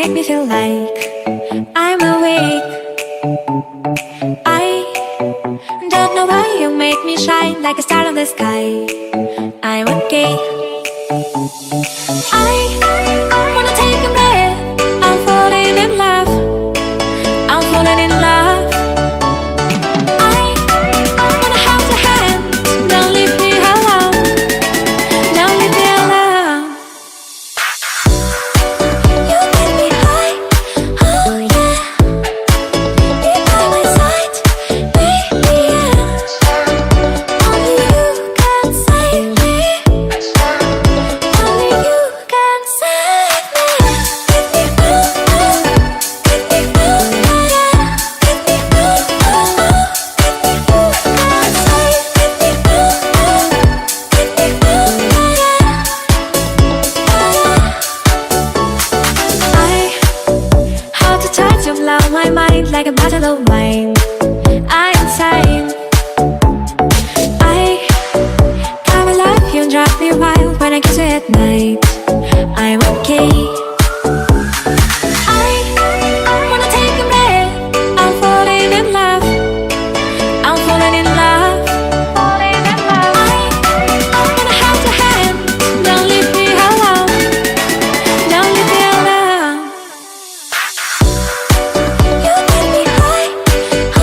make me feel like I'm awake. I don't know why you make me shine like a star in the sky. I'm okay. I wanna take a breath. I'm falling in love. I'm falling in love. I wanna hold your hand. Don't leave me alone. Don't leave me alone. You get me high, oh yeah. Be by my side, baby, yeah. Only you can save me. Only you can save me. I how to touch you, blow my mind like a bottle of wine. I'm insane. I come alive, you drive me wild when I kiss you at night. I'm okay. I wanna take a breath. I'm falling in love. I'm falling in love. Falling in love. I wanna hold your hand. Don't leave me alone. Don't leave me alone. You get me high,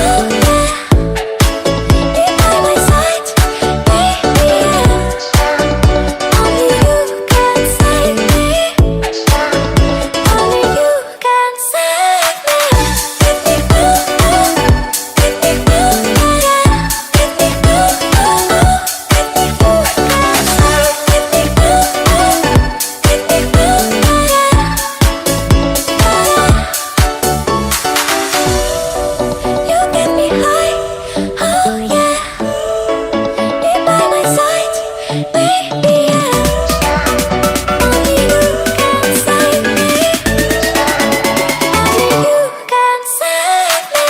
oh yeah. Be by my side, baby, yeah. Only you can save me. Only you can save me. You get me high, oh yeah. Be by my side, baby, yeah. Only you can save me. Only you can save me.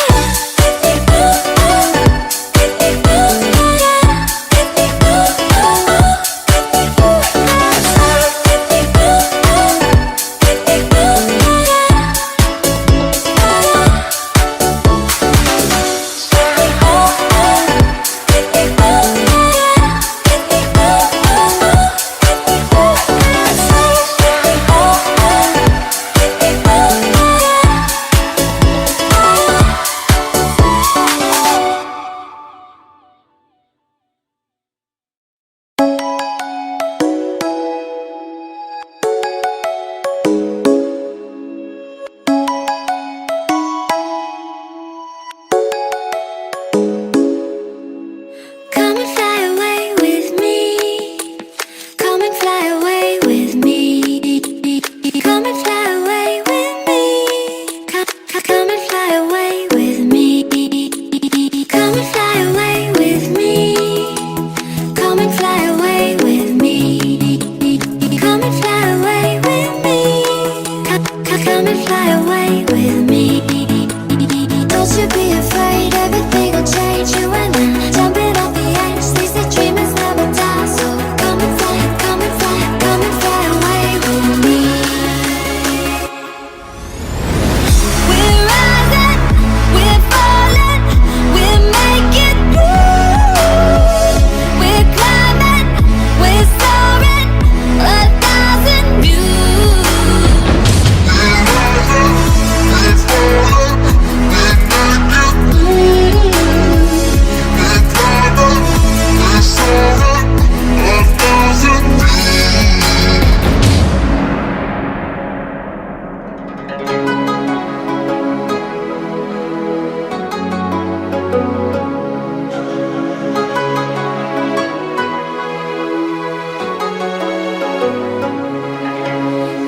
Come and fly away with me. Come and fly away with me. Come and fly away with me. Come and fly away with me. Come and fly away with me. Come and fly away with me. Come and fly away with me. Come and fly away with me. Don't you be afraid, everything will change. You and I jumping off the edge. They say dreamers never die, so come and fly, come and fly, come and fly away with me. We're rising, we're falling, we're making through. We're climbing, we're soaring, 1,000 views.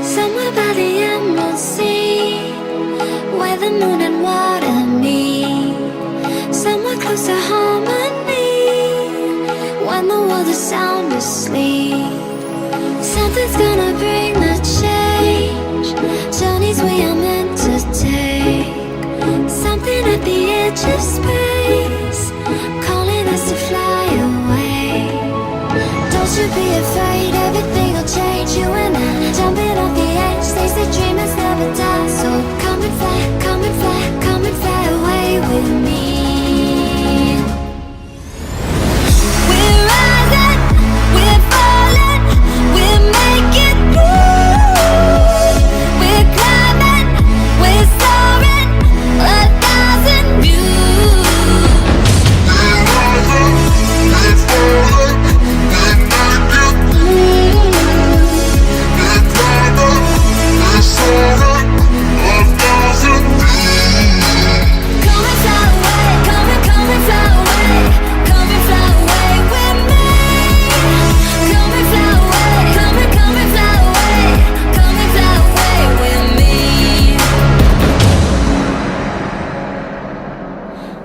Somewhere by the emerald sea, where the moon and water meet. Somewhere close to harmony, when the world is sound asleep. Something's gonna bring the change. Journeys we are meant to take. Something at the edge of space, calling us to fly away. Don't you be afraid, everything will change. You and I jumping off the edge. They say dreamers never die, so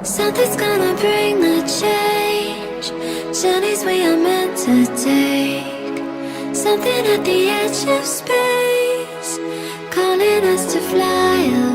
Something's gonna bring the change. Journeys we are meant to take. Something at the edge of space, calling us to fly away.